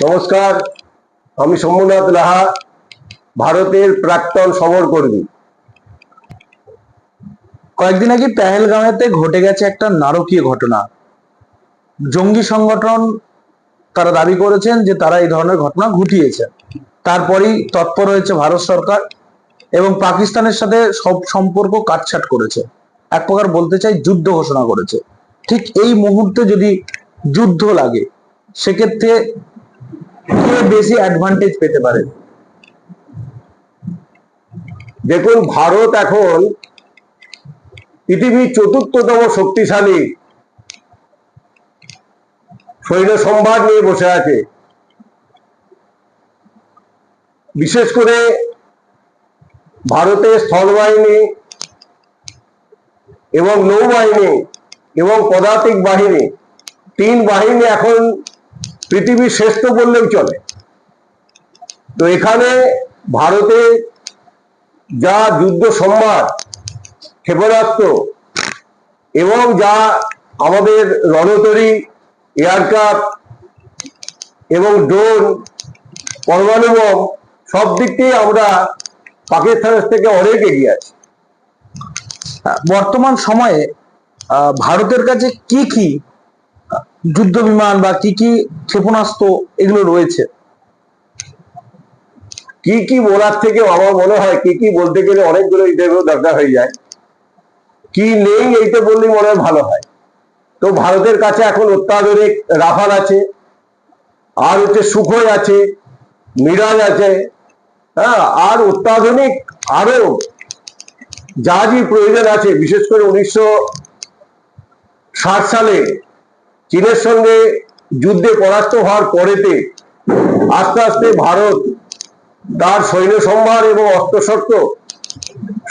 নমস্কার, আমি সোমনাথ লাহা, ভারতের প্রাক্তন সমরকর্মী। কয়েকদিন আগে পেহেলগাঁওতে ঘটে গেছে একটা নারকীয় ঘটনা। জঙ্গি সংগঠন তারা দাবি করেছেন যে তারা এই ধরনের ঘটনা ঘটিয়েছে। তারপরেই তৎপর হয়েছে ভারত সরকার এবং পাকিস্তানের সাথে সব সম্পর্ক কাটছাট করেছে, এক প্রকার বলতে চাই যুদ্ধ ঘোষণা করেছে। ঠিক এই মুহূর্তে যদি যুদ্ধ লাগে, সেক্ষেত্রে কে বেশি অ্যাডভান্টেজ পেতে পারে? দেখুন, ভারত এখন পৃথিবীর চতুর্থতম শক্তিশালী সৈন্য সম্ভার নিয়ে বসে আছে। বিশেষ করে ভারতের স্থলবাহিনী এবং নৌবাহিনী এবং পদাতিক বাহিনী, তিন বাহিনী এখন পৃথিবীর শ্রেষ্ঠ বললেও চলে। তো এখানে ভারতে যা যুদ্ধ সম্ভার, ক্ষেপণাস্ত্র এবং যা আমাদের রণতরী, এয়ারক্রাফট এবং ড্রোন, পরমাণু বোম, সব দিক দিয়ে আমরা পাকিস্তানের থেকে অনেক এগিয়ে আছি। বর্তমান সময়ে ভারতের কাছে কি কি যুদ্ধ বিমান বা কি কি ক্ষেপণাস্ত্র এগুলো রয়েছে? কি কি বলার থেকে আমার মনে হয় কি কি বলতে গেলে অনেকগুলো ইন্টারভিউ দরকার হয়ে যায়। কি নেই এইটা বললেই মনে হয় ভালো হয়। তো ভারতের কাছে এখন অত্যাধুনিক রাফাল আছে, আর হচ্ছে সুখোই আছে, মিরাজ আছে, হ্যাঁ, আর অত্যাধুনিক আরো জাহাজই প্রয়োজন আছে। বিশেষ করে 1960 সালে চীনের সঙ্গে যুদ্ধে পরাস্ত হওয়ার পরেতে আস্তে আস্তে ভারত তার সৈন্য সম্ভার এবং অস্ত্রশস্ত্র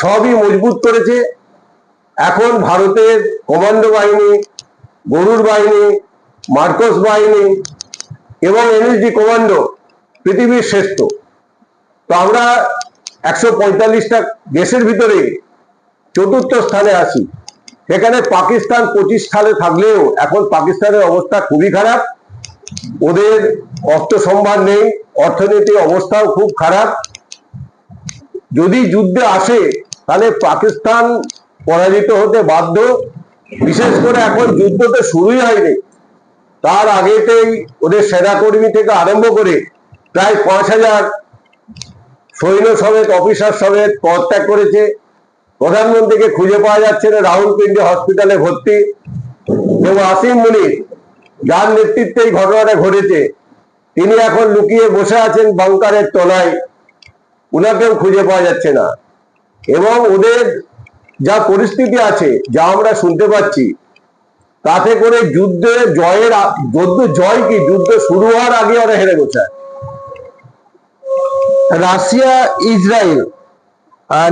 সবই মজবুত করেছে। এখন ভারতের কমান্ডো বাহিনী, গরুড় বাহিনী, মার্কস বাহিনী এবং এনএসডি কমান্ডো পৃথিবীর শ্রেষ্ঠ। তো আমরা 145টা দেশের ভিতরে চতুর্থ স্থানে আছি। সেখানে পাকিস্তান 25 স্থানে থাকলেও এখন পাকিস্তানের অবস্থা খুবই খারাপ। ওদের অস্ত্র সম্ভার নেই, অর্থনৈতিক অবস্থাও খুব খারাপ। যদি যুদ্ধে আসে তাহলে পাকিস্তান পরাজিত হতে বাধ্য। বিশেষ করে এখন যুদ্ধ তো শুরুই হয়নি, তার আগেতেই ওদের সেনাকর্মী থেকে আরম্ভ করে প্রায় 5000 সৈন্য সমেত, অফিসার সমেত পদত্যাগ করেছে। প্রধানমন্ত্রীকে খুঁজে পাওয়া যাচ্ছে না, রাহুলপিন্ডি হসপিটালে ভর্তি। এবং আসিম মুনির, যার নেতৃত্বে এই ঘটনাটা ঘটেছে, তিনি এখন লুকিয়ে বসে আছেন বাংকারের তলায়, উনাকেও খুঁজে পাওয়া যাচ্ছে না। এবং ওদের যা পরিস্থিতি আছে, যা আমরা শুনতে পাচ্ছি, তাতে করে যুদ্ধে জয় কি, যুদ্ধ শুরু হওয়ার আগে ওরা হেরে বসে আছে। রাশিয়া ইসরায়েল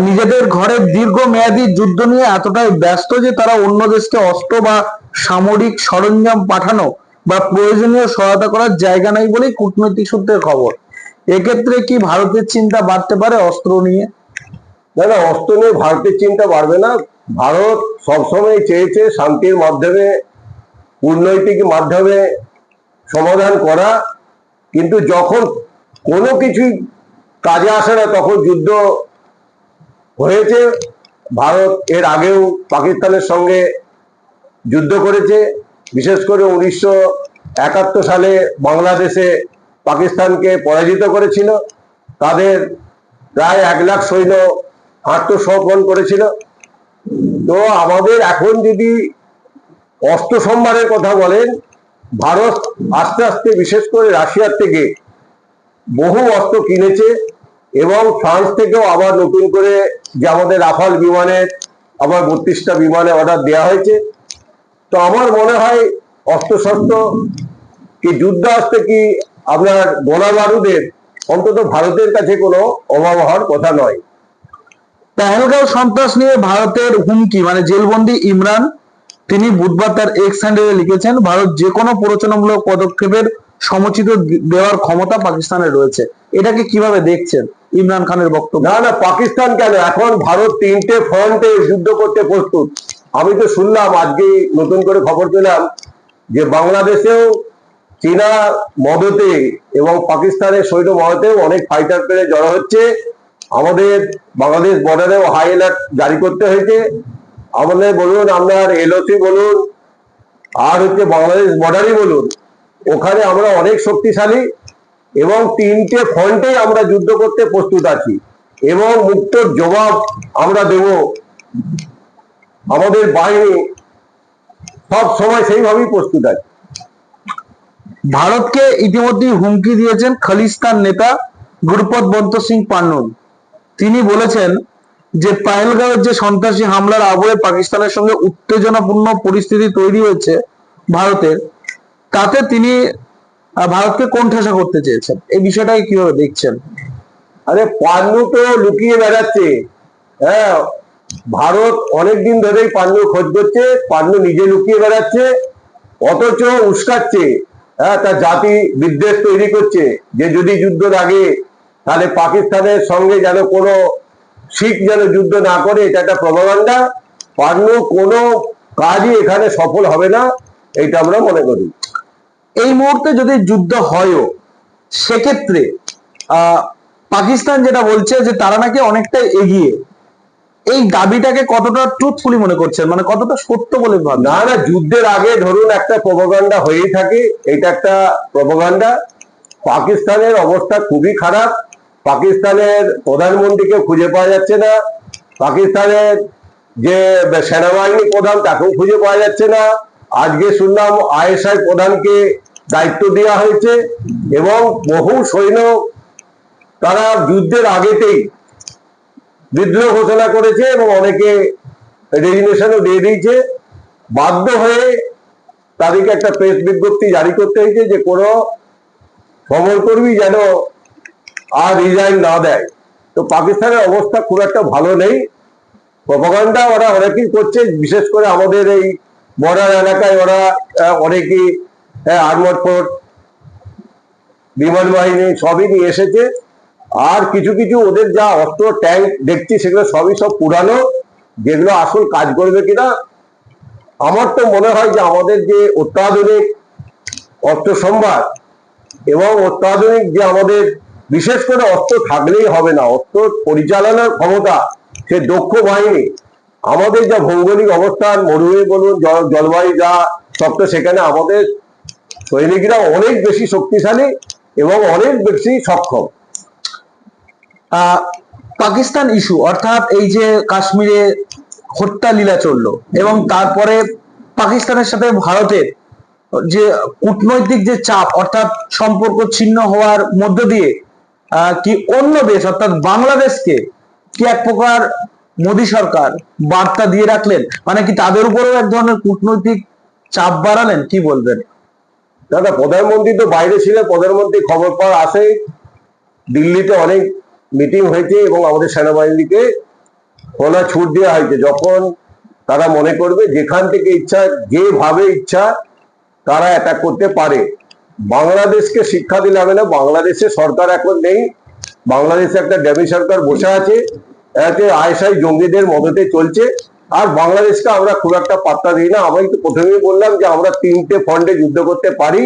নিজেদের ঘরে দীর্ঘমেয়াদী যুদ্ধ নিয়ে এতটাই ব্যস্ত যে তারা অন্য দেশকে অস্ত্র বা সামরিক সরঞ্জাম পাঠানো বা প্রয়োজনীয় সহায়তা করার জায়গা নাই বলেই কূটনৈতিক সূত্রের খবর। এক্ষেত্রে কি ভারতের চিন্তা বাড়তে পারে অস্ত্র নিয়ে? না না, অস্ত্র নিয়ে ভারতের চিন্তা বাড়বে না। ভারত সবসময় চেয়েছে শান্তির মাধ্যমে, কূটনৈতিক মাধ্যমে সমাধান করা। কিন্তু যখন কোনো কিছুই কাজে আসে না, তখন যুদ্ধ হয়েছে। ভারত এর আগেও পাকিস্তানের সঙ্গে যুদ্ধ করেছে। বিশেষ করে 1971 সালে বাংলাদেশে পাকিস্তানকে পরাজিত করেছিল। তাদের প্রায় 1 লাখ সৈন্য আত্মসমর্পণ করেছিল। তো আমাদের এখন যদি অস্ত্র সম্ভারের কথা বলেন, ভারত আস্তে আস্তে বিশেষ করে রাশিয়ার থেকে বহু অস্ত্র কিনেছে এবং ফ্রান্স থেকেও আবার নতুন করে যে আমাদের রাফাল বিমানের আবার 32টা বিমানে অর্ডার দেওয়া হয়েছে। তো আমার মনে হয় অস্ত্রশস্ত্র কি, যুদ্ধ আসতে কি, আপনার গোলা বারুদের অন্তত ভারতের কাছে কোনো অভাব হওয়ার কথা নয়। পেহেলগাঁও সন্ত্রাস নিয়ে ভারতের হুমকি, মানে জেলবন্দি ইমরান, তিনি বুধবার তার এক্স হ্যান্ডেলে লিখেছেন, ভারত যে কোনো প্ররোচনামূলক পদক্ষেপের সমুচিত দেওয়ার ক্ষমতা পাকিস্তানের রয়েছে। এটাকে কিভাবে দেখছেন ইমরান খানের বক্তব্য? না না, পাকিস্তান কেন, এখন ভারত 3টে ফ্রন্টে যুদ্ধ করতে প্রস্তুত। আমি তো শুনলাম, আজকে নতুন করে খবর পেলাম যে বাংলাদেশেও চীনা মদতে এবং পাকিস্তানের সৈন্য মদতেও অনেক ফাইটার প্লেনে জড়ো হচ্ছে। আমাদের বাংলাদেশ বর্ডারেও হাই অ্যালার্ট জারি করতে হয়েছে। আমাদের বলুন, আপনার এলওসি বলুন, আর হচ্ছে বাংলাদেশ বর্ডারই বলুন, ওখানে আমরা অনেক শক্তিশালী এবং তিনটে ফ্রন্টে আমরা যুদ্ধ করতে প্রস্তুত আছি এবং মুক্তোর জবাব আমরা দেব। আমাদের বাহিনী সব সময় সেইভাবেই প্রস্তুত আছে। ভারতকে ইতিমধ্যেই হুমকি দিয়েছেন খালিস্তান নেতা গুরপত বন্ত সিং পান্নুন। তিনি বলেছেন যে পাহেলগাঁওয়ের যে সন্ত্রাসী হামলার আবহে পাকিস্তানের সঙ্গে উত্তেজনাপূর্ণ পরিস্থিতি তৈরি হয়েছে ভারতের, তাতে তিনি ভারতকে কোণঠাসা করতে চেয়েছেন। এই বিষয়টাকে কিভাবে দেখছেন? আরে পান্নু তো লুকিয়ে বেড়াচ্ছে। হ্যাঁ, ভারত অনেকদিন ধরেই পান্নুর খোঁজ করছে, পান্নু নিজে লুকিয়ে বেড়াচ্ছে, অথচ উস্কাচ্ছে। হ্যাঁ, তার জাতি বিদ্বেষ তৈরি করছে যে যদি যুদ্ধ লাগে তাহলে পাকিস্তানের সঙ্গে যেন কোনো শিখ যেন যুদ্ধ না করে, এটা একটা প্রপাগান্ডা। পান্নু কোনো কাজই এখানে সফল হবে না, এইটা আমরা মনে করি। এই মুহূর্তে যদি যুদ্ধ হয়ও, সেক্ষেত্রে পাকিস্তান যেটা বলছে যে তারা নাকি অনেকটাই এগিয়ে, এই দাবিটাকে কতটা ট্রুথফুলি মনে করছেন, মানে কতটা সত্য বলে ভাবছেন? না না, যুদ্ধের আগে ধরুন একটা প্রপাগান্ডা হয়েই থাকে, এটা একটা প্রপাগান্ডা। পাকিস্তানের অবস্থা খুবই খারাপ। পাকিস্তানের প্রধানমন্ত্রীকে খুঁজে পাওয়া যাচ্ছে না, পাকিস্তানের যে সেনাবাহিনী প্রধান তাকেও খুঁজে পাওয়া যাচ্ছে না। আজকে শুনলাম আইএসআই প্রধানকে দায়িত্ব দেওয়া হয়েছে এবং বহু সৈন্য তারা যুদ্ধের আগেতেই বিদ্রোহ ঘোষণা করেছে এবং অনেকে রেজিগনেশনও দিয়ে দিয়েছে। বাধ্য হয়ে তাদেরকে একটা প্রেস বিজ্ঞপ্তি জারি করতে হয়েছে যে কোনো সমরকর্মী যেন আর রিজাইন না দেয়। তো পাকিস্তানের অবস্থা খুব একটা ভালো নেই। প্রপাগান্ডা ওরা অনেকেই করছে, বিশেষ করে আমাদের এই বর্ডার এলাকায় ওরা অনেকেই আর্মড ফোর্স, বিমান বাহিনী সবই নিয়ে এসেছে। আর কিছু কিছু ওদের যা অস্ত্র ট্যাঙ্ক দেখছি সেগুলো সব পুরানো, যেগুলো আসল কাজ করবে কিনা। আমার তো মনে হয় যে আমাদের যে অত্যাধুনিক অস্ত্র সম্ভার এবং অত্যাধুনিক যে আমাদের বিশেষ করে অস্ত্র থাকলেই হবে না, অস্ত্র পরিচালনার ক্ষমতা, সে দক্ষ বাহিনী। আমাদের যা ভৌগোলিক অবস্থান, মরুভূমি বলুন, জলবায়ু যা, সব তো সেখানে আমাদের সৈনিকরা অনেক বেশি শক্তিশালী এবং অনেক বেশি সক্ষম। পাকিস্তান ইস্যু, অর্থাৎ এই যে কাশ্মীরে হত্যা লীলা চললো এবং তারপরে পাকিস্তানের সাথে ভারতের যে কূটনৈতিক যে চাপ, অর্থাৎ সম্পর্ক ছিন্ন হওয়ার মধ্য দিয়ে কি অন্য দেশ অর্থাৎ বাংলাদেশকে কি এক প্রকার মোদী সরকার বার্তা দিয়ে রাখলেন, মানে কি তাদের উপরেও এক ধরনের কূটনৈতিক চাপ বাড়ালেন? কি বলবেন দাদা? প্রধানমন্ত্রী তো বাইরে ছিলেন, প্রধানমন্ত্রী খবর পাওয়ার আসে দিল্লিতে অনেক মিটিং হয়েছে এবং আমাদের সেনাবাহিনীকে খোলা ছুট দেওয়া হয়েছে, যখন তারা মনে করবে যেখান থেকে ইচ্ছা, যেভাবে ইচ্ছা তারা অ্যাটাক করতে পারে। বাংলাদেশকে শিক্ষা দিলে হবে না, বাংলাদেশে সরকার এখন নেই, বাংলাদেশে একটা ড্যামি সরকার বসে আছে, এতে আইএসআই জঙ্গিদের মদতে চলছে। আর বাংলাদেশকে আমরা খুব একটা পাত্তা দিই না। আমি তো প্রথমেই বললাম যে আমরা তিনটে ফ্রন্টে যুদ্ধ করতে পারি,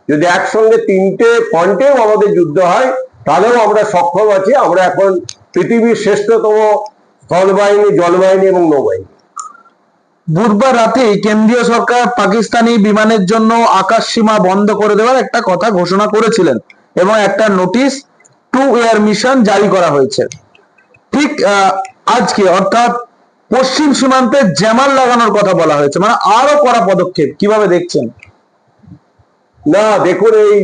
যদি একসঙ্গে তিনটে ফ্রন্টেও আমাদের যুদ্ধ হয় তাহলেও আমরা সক্ষম আছি। আমরা এখন পৃথিবীর শ্রেষ্ঠতম স্থলবাহিনী, জলবাহিনী এবং নৌবাহিনী। বুধবার রাতে কেন্দ্রীয় সরকার পাকিস্তানি বিমানের জন্য আকাশ সীমা বন্ধ করে দেওয়ার একটা কথা ঘোষণা করেছিলেন এবং একটা নোটিশ টু এয়ার মিশন জারি করা হয়েছে। ঠিক আজকে অর্থাৎ পশ্চিম সীমান্তে জ্যামার লাগানোর কথা বলা হয়েছে, মানে আরো কড়া পদক্ষেপ। কিভাবে দেখছেন? না দেখুন, এই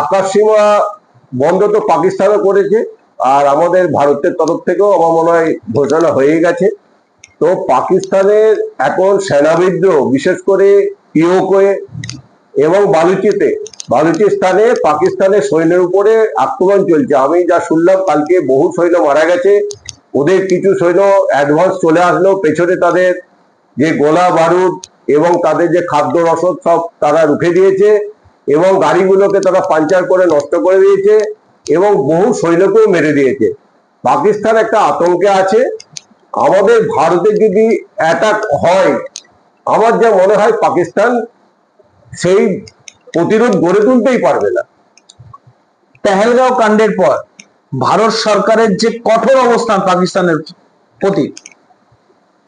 আকাশ সীমা বন্ধ তো পাকিস্তানও করেছে আর আমাদের ভারতের তরফ থেকেও আমার মনে হয় ঘোষণা হয়ে গেছে। তো পাকিস্তানের এখন সেনা বিদ্রোহ, বিশেষ করে পিওকে এবং বালুচিস্তানে পাকিস্তানের সৈন্যের উপরে আক্রমণ চলছে। আমি যা শুনলাম কালকে বহু সৈন্য মারা গেছে, ওদের কিছু সৈন্য অ্যাডভান্স চলে আসলো, পেছনে তাদের যে গোলা বারুদ এবং তাদের যে খাদ্য রসদ সব তারা রুখে দিয়েছে এবং গাড়িগুলোকে তারা পাঞ্চার করে নষ্ট করে দিয়েছে এবং বহু সৈন্যকেও মেরে দিয়েছে। পাকিস্তান একটা আতঙ্কে আছে। আমাদের ভারতের যদি অ্যাটাক হয়, আমার যা মনে হয় পাকিস্তান সেই প্রতিরোধ গড়ে তুলতেই পারবে না। পেহেলগাঁও কাণ্ডের পর ভারত সরকারের যে কঠোর অবস্থান পাকিস্তানের প্রতি,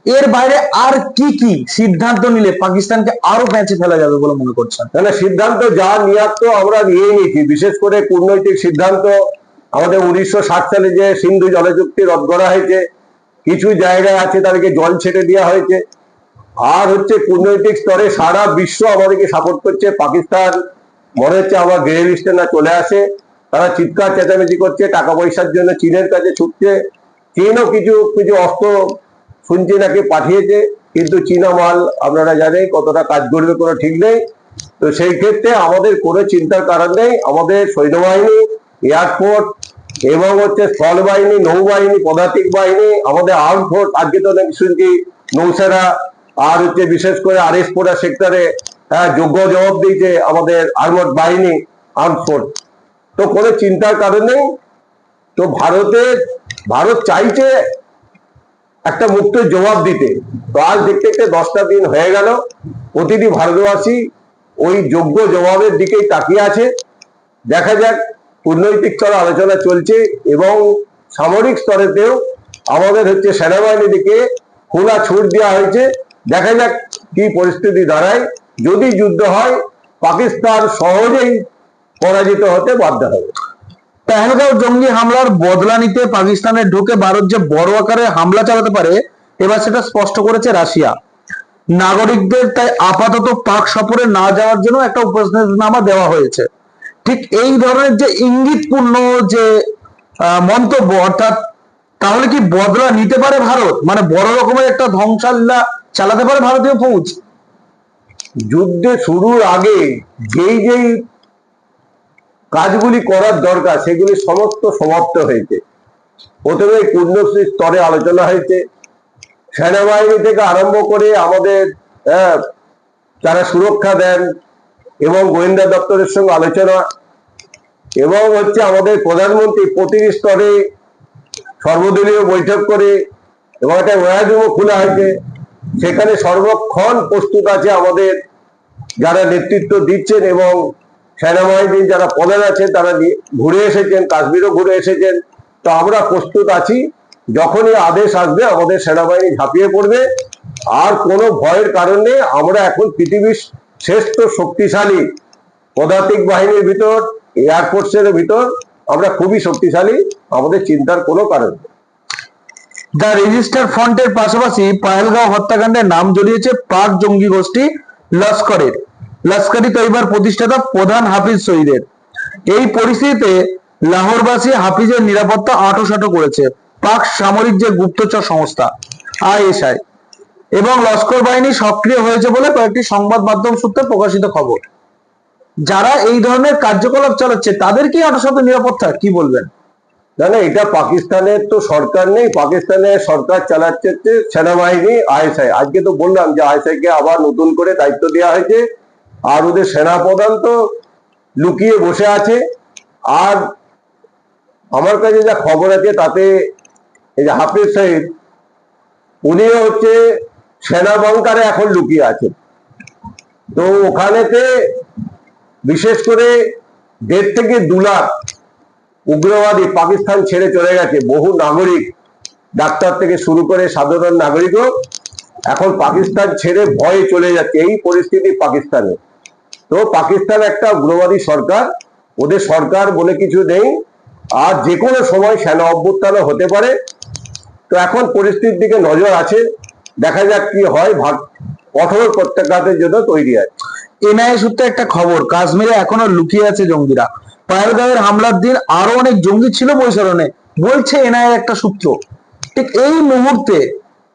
এর বাইরে আর কি কি সিদ্ধান্ত নিলে পাকিস্তানকে আরো প্যাঁচে ফেলা যাবে বলে মনে করছেন? তাহলে সিদ্ধান্ত যা নেওয়ার তো আমরা নিয়ে নিয়েছি, বিশেষ করে কূটনৈতিক সিদ্ধান্ত। আমাদের 1960 সালে যে সিন্ধু জলচুক্তি রদ করা হয়েছে, কিছু জায়গায় আছে তাদেরকে জল ছেড়ে দেওয়া হয়েছে। আর হচ্ছে কূটনৈতিক স্তরে সারা বিশ্ব আমাদেরকে সাপোর্ট করছে। পাকিস্তান মনে হচ্ছে আবার গ্রে লিস্টে না চলে আসে। তারা চিৎকার চেঁচামেচি করছে, টাকা পয়সার জন্য চীনের কাছে ছুটছে। চীনও কিছু কিছু অস্ত্র শুনছি নাকি পাঠিয়েছে, কিন্তু চীনা মাল আপনারা জানেন কতটা কাজ করবে কোনো ঠিক নেই। তো সেই ক্ষেত্রে আমাদের কোনো চিন্তার কারণ নেই। আমাদের সৈন্যবাহিনী, এয়ারফোর্স এবং হচ্ছে স্থল বাহিনী, নৌবাহিনী, পদাতিক বাহিনী, আমাদের আর্ম ফোর্স, আজকে তো নাকি শুনছি নৌসেনা, আর হচ্ছে বিশেষ করে আরএস-পোরা সেক্টরে যোগ্য জবাব দিয়েছে আমাদের আর্মড বাহিনী, আর্ম ফোর্স। তো কোনো চিন্তার কারণ নেই। তো ভারত চাইছে একটা মুক্ত জবাব দিতে। তো আজ দেখতে দেখতে 10টা দিন হয়ে গেল, প্রতিটি ভারতবাসী ওই যোগ্য জবাবের দিকেই তাকিয়ে আছে। দেখা যাক, কূটনৈতিক স্তরে আলোচনা চলছে এবং সামরিক স্তরেতেও আমাদের হচ্ছে সেনাবাহিনীর দিকে খোলা ছুট দেওয়া হয়েছে। দেখা যাক কি পরিস্থিতি দাঁড়ায়। যদি যুদ্ধ হয়, পাকিস্তান সহজেই পরাজিত হতে বাধ্য হবে। পেহেলগাঁও জঙ্গি হামলার বদলা নিতে পাকিস্তানে ঢুকে ভারত যে বড় আকারে হামলা চালাতে পারে, এবার সেটা স্পষ্ট করেছে রাশিয়া। নাগরিকদের তাই আপাতত পাক সফরে না যাওয়ার জন্য একটা উপদেশনামা দেওয়া হয়েছে। ঠিক এই ধরনের যে ইঙ্গিতপূর্ণ যে মন্তব্য, অর্থাৎ তাহলে কি বদলা নিতে পারে ভারত, মানে বড় রকমের একটা ধ্বংসালীলা চালাতে পারে ভারতীয় ফৌজ? যুদ্ধে শুরুর আগে যেই যেই কাজগুলি করার দরকার সেগুলি সমস্ত সমাপ্ত হয়েছে। প্রথমে কূটনৈতিক স্তরে আলোচনা হয়েছে, সেনাবাহিনী থেকে আরম্ভ করে আমাদের যারা সুরক্ষা দেন এবং গোয়েন্দা দপ্তরের সঙ্গে আলোচনা, এবং হচ্ছে আমাদের প্রধানমন্ত্রী প্রতিটি স্তরে সর্বদলীয় বৈঠক করে এবং একটা ওয়ার রুমও খোলা হয়েছে। সেখানে সর্বক্ষণ প্রস্তুত আছে আমাদের যারা নেতৃত্ব দিচ্ছেন এবং সেনাবাহিনীর যারা প্রধান আছেন, তারা ঘুরে এসেছেন, কাশ্মীরও ঘুরে এসেছেন। তো আমরা প্রস্তুত আছি, যখনই আদেশ আসবে আমাদের সেনাবাহিনী ঝাঁপিয়ে পড়বে। আর কোনো ভয়ের কারণ নেই। আমরা এখন পৃথিবীর শ্রেষ্ঠ শক্তিশালী পদাতিক বাহিনীর ভিতর, এয়ারফোর্সের ভিতর আমরা খুবই শক্তিশালী। আমাদের চিন্তার কোনো কারণ নেই। দ্য রেজিস্টার ফ্রন্টের পাশাপাশি পাহেলগাঁও হত্যাকাণ্ডের নাম জড়িয়েছে পাক জঙ্গি গোষ্ঠী লস্করি তৈবার প্রতিষ্ঠাতা প্রধান হাফিজ সঈদের। এই পরিস্থিতিতে লাহোরবাসী হাফিজের নিরাপত্তা আঁটোসাঁটো করেছে পাক সামরিক যে গুপ্তচর সংস্থা আইএসআই, এবং লস্কর বাহিনী সক্রিয় হয়েছে বলে কয়েকটি সংবাদ মাধ্যম সূত্রে প্রকাশিত খবর। যারা এই ধরনের কার্যকলাপ চালাচ্ছে তাদের কি আঁটোসাঁটো নিরাপত্তা, কি বলবেন? না না, এটা পাকিস্তানের তো সরকার নেই, পাকিস্তানের সরকার চালাচ্ছে সেনাবাহিনী, আইএসআই। আজকে তো বললাম যে আইএসআই কে আবার নতুন করে দায়িত্ব দেওয়া হয়েছে। আর ওদের সেনাপ্রধান তো লুকিয়ে বসে আছে। আর আমার কাছে যা খবর আছে তাতে এই যে হাফিজ সঈদ, উনিও হচ্ছে সেনা বাংকারে এখন লুকিয়ে আছে। তো ওখানেতে বিশেষ করে 1.5 থেকে 2 লাখ উগ্রবাদী পাকিস্তান ছেড়ে চলে গেছে। বহু নাগরিক, ডাক্তার থেকে শুরু করে সাধারণ নাগরিকও এখন পাকিস্তান ছেড়ে ভয়ে চলে যাচ্ছে। এই পরিস্থিতি পাকিস্তানে। তো পাকিস্তান একটা উগ্রবাদী সরকার, ওদের সরকার বলে কিছু নেই। আর যে কোনো সময় সেনা অভ্যুত্থানও হতে পারে। তো এখন পরিস্থিতির দিকে নজর আছে, দেখা যাক কি হয়। কঠোর প্রত্যাঘাতের জন্য তৈরি আছে। এনআইএ সূত্রে একটা খবর, কাশ্মীরে এখনো লুকিয়ে আছে জঙ্গিরা। পাহেলগাঁওয়ের হামলার দিন আরো অনেক জঙ্গি ছিল বৈশরণে, বলছে এনআইএ একটা সূত্র। ঠিক এই মুহূর্তে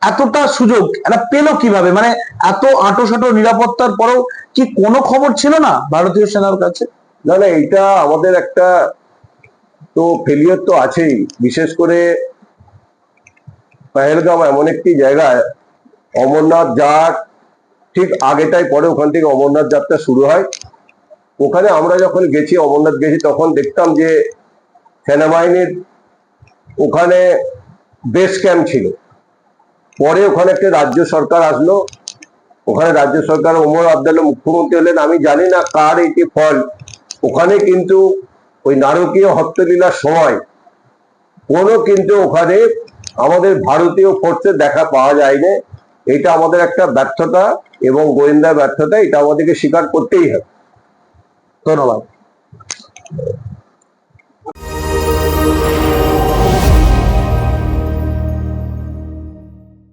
এতটা সুযোগ এরা পেল কিভাবে? মানে এত আঁটোসাঁটো নিরাপত্তার পরেও কি কোনো খবর ছিল না ভারতীয় সেনার কাছে? না না, এটা আমাদের একটা তো ফেলিয়ার তো আছেই। বিশেষ করে পেহেলগাঁও এমন একটি জায়গায়, অমরনাথ যাওয়ার ঠিক আগেটাই পরে ওখান থেকে অমরনাথ যাত্রা শুরু হয়। ওখানে আমরা যখন গেছি, অমরনাথ গেছি, তখন দেখতাম যে সেনাবাহিনীর ওখানে বেস ক্যাম্প ছিল। পরে ওখানে একটা রাজ্য সরকার আসলো, ওখানে রাজ্য সরকার ওমর আবদুল্লাহ মুখ্যমন্ত্রী হলেন। আমি জানি না কার এটি ফল, ওখানে কিন্তু ওই নারকীয় হত্যলীলার সময় কোনো কিন্তু ওখানে আমাদের ভারতীয় ফোর্সের দেখা পাওয়া যায়নি। এটা আমাদের একটা ব্যর্থতা এবং গোয়েন্দা ব্যর্থতা, এটা আমাদেরকে স্বীকার করতেই হবে। ধন্যবাদ।